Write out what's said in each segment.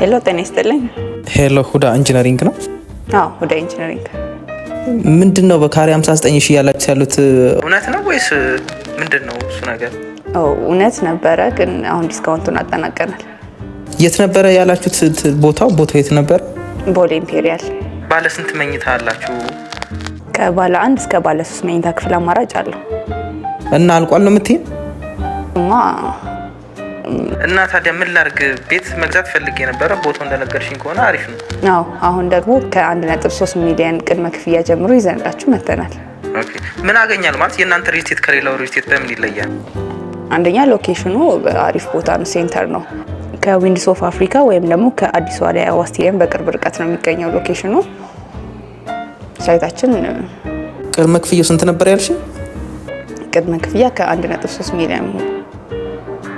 ሄሎ ጤና ይስጥልኝ። ሄሎ ሁዳ ኢንጂነሪንግ ነው? አዎ ሁዳ ኢንጂነሪንግ። ምንድነው በካሬ 59 ሺህ ያላችሁ ያሉት እውነት ነው ወይስ ምንድነው እሱ ነገር? እውነት ነበረ ግን አሁን ዲስካውንቱን አጠናቀናል። የት ነበረ ያላችሁት? ቦታው የት ነበር? ቦሌ ኢምፔሪያል። ባለ ስንት መኝታ አላችሁ? ከባለ 1 እስከ ባለ 3 መኝታ ክፍል አማራጭ አለው። እና አልቋል ነው የምትይኝ? እና ታዲያ ምን ላድርግ? ቤት መግዛት ፈልጌ ነበረ። ቦታው እንደነገርሽኝ ከሆነ አሪፍ ነው። አዎ አሁን ደግሞ ከ1.3 ሚሊዮን ቅድመ ክፍያ ጀምሮ ይዘንላችሁ መተናል። ኦኬ ምን አገኛል ማለት የእናንተ ሪል ስቴት ከሌላው ሪል ስቴት በምን ይለያል? አንደኛ ሎኬሽኑ አሪፍ ቦታ ነው፣ ሴንተር ነው። ከዊንድስ ኦፍ አፍሪካ ወይም ደግሞ ከአዲስ አበባ ስቴዲየም በቅርብ ርቀት ነው የሚገኘው ሎኬሽኑ። ሳይታችን ቅድመ ክፍያው ስንት ነበር ያልሽኝ? ቅድመ ክፍያ ከ1.3 ሚሊዮን።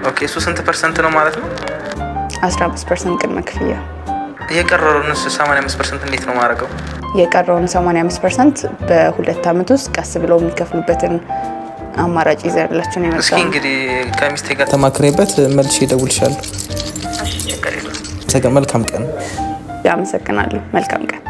ኦኬ እሱ ስንት ፐርሰንት ነው ማለት ነው? 15% ቅድመ ክፍያ። የቀረውንስ 85% እንዴት ነው ማድረገው? የቀረውን 85% በ2 አመት ውስጥ ቀስ ብለው የሚከፍሉበትን አማራጭ ይዘንላችሁ ነው የመጣው። እስኪ እንግዲህ ከሚስቴ ጋር ተማክሬበት መልሼ እደውልልሻለሁ። እሺ ችግር የለም። መልካም ቀን። አመሰግናለሁ። መልካም ቀን።